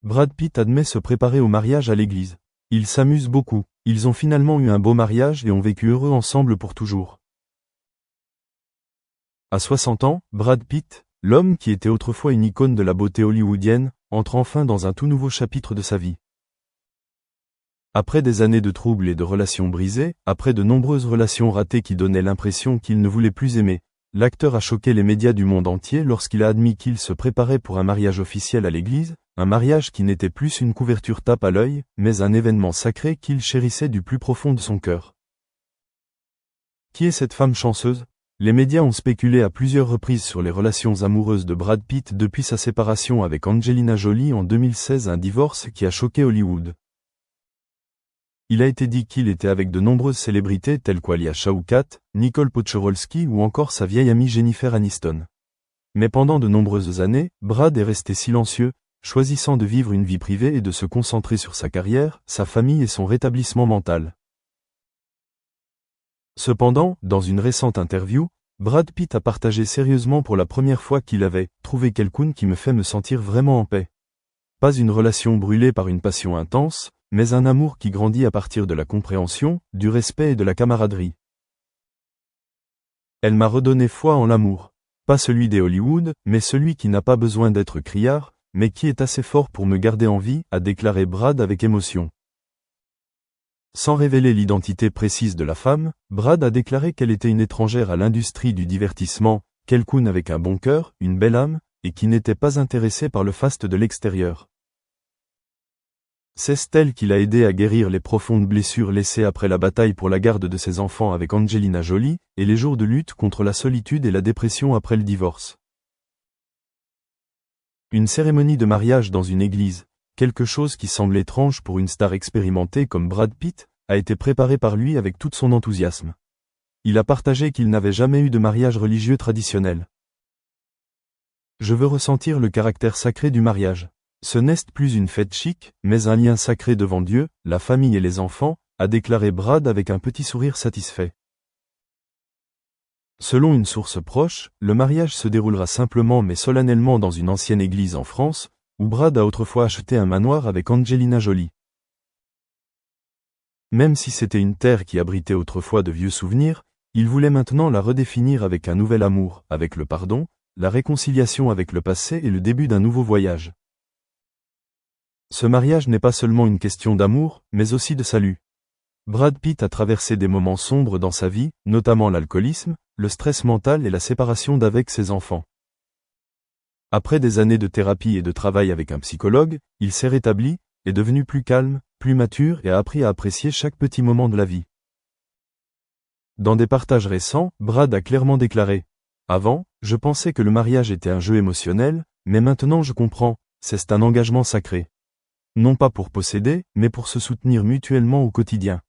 Brad Pitt admet se préparer au mariage à l'église. Ils s'amusent beaucoup. Ils ont finalement eu un beau mariage et ont vécu heureux ensemble pour toujours. À 60 ans, Brad Pitt, l'homme qui était autrefois une icône de la beauté hollywoodienne, entre enfin dans un tout nouveau chapitre de sa vie. Après des années de troubles et de relations brisées, après de nombreuses relations ratées qui donnaient l'impression qu'il ne voulait plus aimer, l'acteur a choqué les médias du monde entier lorsqu'il a admis qu'il se préparait pour un mariage officiel à l'église, un mariage qui n'était plus une couverture tape à l'œil, mais un événement sacré qu'il chérissait du plus profond de son cœur. Qui est cette femme chanceuse ? Les médias ont spéculé à plusieurs reprises sur les relations amoureuses de Brad Pitt depuis sa séparation avec Angelina Jolie en 2016, un divorce qui a choqué Hollywood. Il a été dit qu'il était avec de nombreuses célébrités telles qu'Alia Shawkat, Nicole Pochorolski ou encore sa vieille amie Jennifer Aniston. Mais pendant de nombreuses années, Brad est resté silencieux, choisissant de vivre une vie privée et de se concentrer sur sa carrière, sa famille et son rétablissement mental. Cependant, dans une récente interview, Brad Pitt a partagé sérieusement pour la première fois qu'il avait « trouvé quelqu'un qui me fait me sentir vraiment en paix ». Pas une relation brûlée par une passion intense, mais un amour qui grandit à partir de la compréhension, du respect et de la camaraderie. Elle m'a redonné foi en l'amour. Pas celui des Hollywood, mais celui qui n'a pas besoin d'être criard, mais qui est assez fort pour me garder en vie, a déclaré Brad avec émotion. Sans révéler l'identité précise de la femme, Brad a déclaré qu'elle était une étrangère à l'industrie du divertissement, quelqu'un avec un bon cœur, une belle âme, et qui n'était pas intéressée par le faste de l'extérieur. C'est elle qui l'a aidé à guérir les profondes blessures laissées après la bataille pour la garde de ses enfants avec Angelina Jolie, et les jours de lutte contre la solitude et la dépression après le divorce. Une cérémonie de mariage dans une église, quelque chose qui semble étrange pour une star expérimentée comme Brad Pitt, a été préparée par lui avec tout son enthousiasme. Il a partagé qu'il n'avait jamais eu de mariage religieux traditionnel. Je veux ressentir le caractère sacré du mariage. Ce n'est plus une fête chic, mais un lien sacré devant Dieu, la famille et les enfants, a déclaré Brad avec un petit sourire satisfait. Selon une source proche, le mariage se déroulera simplement mais solennellement dans une ancienne église en France, où Brad a autrefois acheté un manoir avec Angelina Jolie. Même si c'était une terre qui abritait autrefois de vieux souvenirs, il voulait maintenant la redéfinir avec un nouvel amour, avec le pardon, la réconciliation avec le passé et le début d'un nouveau voyage. Ce mariage n'est pas seulement une question d'amour, mais aussi de salut. Brad Pitt a traversé des moments sombres dans sa vie, notamment l'alcoolisme, le stress mental et la séparation d'avec ses enfants. Après des années de thérapie et de travail avec un psychologue, il s'est rétabli, est devenu plus calme, plus mature et a appris à apprécier chaque petit moment de la vie. Dans des partages récents, Brad a clairement déclaré « Avant, je pensais que le mariage était un jeu émotionnel, mais maintenant je comprends, c'est un engagement sacré. Non pas pour posséder, mais pour se soutenir mutuellement au quotidien. »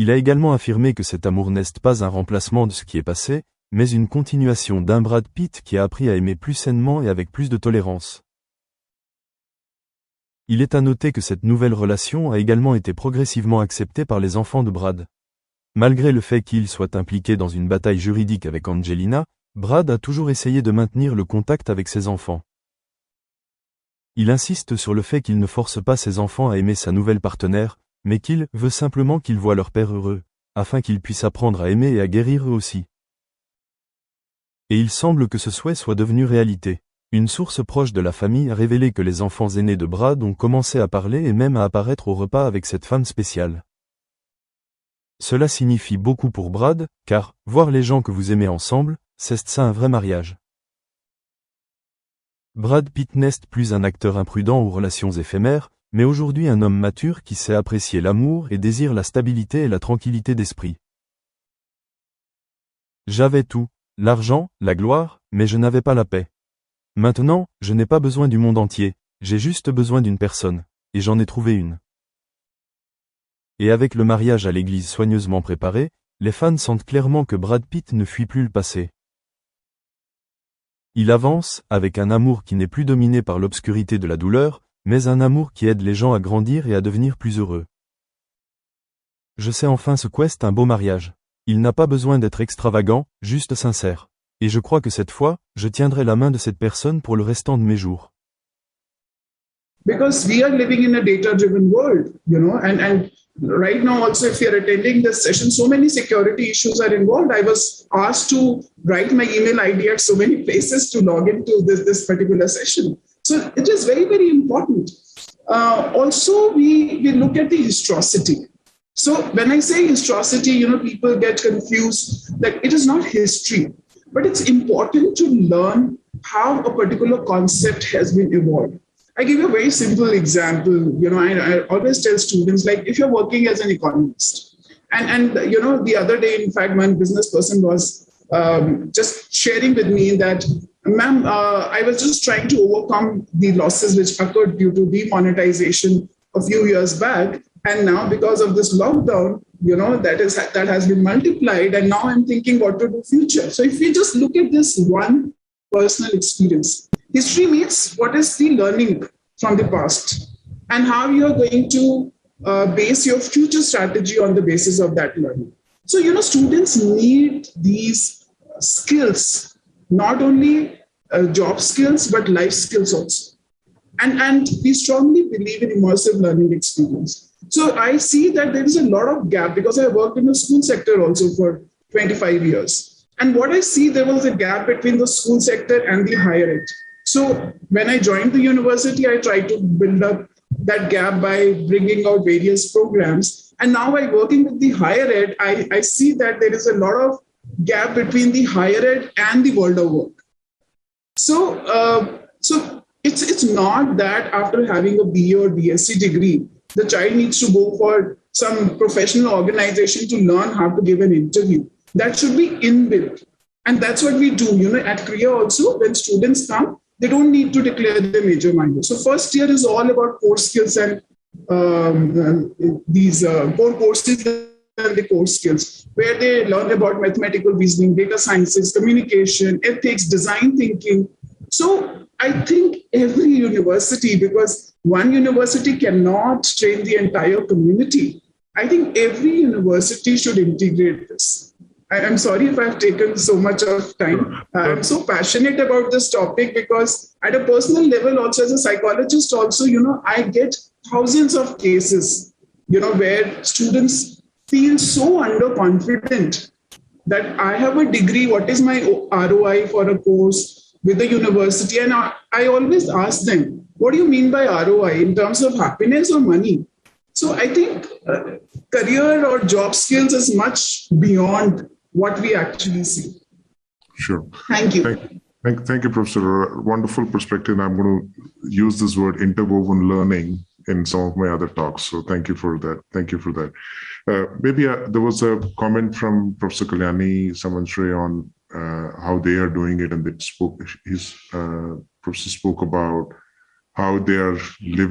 Il a également affirmé que cet amour n'est pas un remplacement de ce qui est passé, mais une continuation d'un Brad Pitt qui a appris à aimer plus sainement et avec plus de tolérance. Il est à noter que cette nouvelle relation a également été progressivement acceptée par les enfants de Brad. Malgré le fait qu'il soit impliqué dans une bataille juridique avec Angelina, Brad a toujours essayé de maintenir le contact avec ses enfants. Il insiste sur le fait qu'il ne force pas ses enfants à aimer sa nouvelle partenaire, mais qu'il veut simplement qu'ils voient leur père heureux, afin qu'ils puissent apprendre à aimer et à guérir eux aussi. Et il semble que ce souhait soit devenu réalité. Une source proche de la famille a révélé que les enfants aînés de Brad ont commencé à parler et même à apparaître au repas avec cette femme spéciale. Cela signifie beaucoup pour Brad, car, voir les gens que vous aimez ensemble, c'est ça un vrai mariage. Brad Pitt n'est plus un acteur imprudent aux relations éphémères, mais aujourd'hui un homme mature qui sait apprécier l'amour et désire la stabilité et la tranquillité d'esprit. J'avais tout, l'argent, la gloire, mais je n'avais pas la paix. Maintenant, je n'ai pas besoin du monde entier, j'ai juste besoin d'une personne, et j'en ai trouvé une. Et avec le mariage à l'église soigneusement préparé, les fans sentent clairement que Brad Pitt ne fuit plus le passé. Il avance, avec un amour qui n'est plus dominé par l'obscurité de la douleur, mais un amour qui aide les gens à grandir et à devenir plus heureux. Je sais enfin ce qu'est un beau mariage. Il n'a pas besoin d'être extravagant, juste sincère. Et je crois que cette fois, je tiendrai la main de cette personne pour le restant de mes jours. because we are living in a data-driven world, and right now also, if you're attending this session, so many security issues are involved. I was asked to write my email ID at so many places to log into this particular session. So it is very, very important. Also, we look at the historicity. So when I say historicity, people get confused that it is not history, but it's important to learn how a particular concept has been evolved. I give you a very simple example. I always tell students, like, if you're working as an economist, and the other day, in fact, one business person was just sharing with me that, ma'am, I was just trying to overcome the losses which occurred due to demonetization a few years back. And now, because of this lockdown, that has been multiplied. And now I'm thinking what to do future. So if we just look at this one personal experience, history means what is the learning from the past and how you are going to base your future strategy on the basis of that learning. So, students need these skills, not only job skills, but life skills also. And we strongly believe in immersive learning experience. So I see that there is a lot of gap because I worked in the school sector also for 25 years. And what I see, there was a gap between the school sector and the higher ed. So when I joined the university, I tried to build up that gap by bringing out various programs. And now by working with the higher ed, I see that there is a lot of gap between the higher ed and the world of work. So it's not that after having a BA or BSc degree, the child needs to go for some professional organization to learn how to give an interview. That should be inbuilt. And that's what we do. At CREA also, when students come, they don't need to declare the major minor. So first year is all about core skills and these core courses and the core skills, where they learn about mathematical reasoning, data sciences, communication, ethics, design thinking. So I think every university, because one university cannot train the entire community, I think every university should integrate this. I'm sorry if I've taken so much of time. I'm so passionate about this topic because at a personal level, also as a psychologist, also, I get thousands of cases, where students feel so underconfident that I have a degree, what is my ROI for a course with the university? And I always ask them, what do you mean by ROI in terms of happiness or money? So I think career or job skills is much beyond what we actually see. Sure. Thank you. Thank you, Professor. Wonderful perspective. I'm going to use this word interwoven learning in some of my other talks. So thank you for that. Thank you for that. Maybe there was a comment from Professor Kalyani Samanshre on how they are doing it, and professor spoke about how they are leveraging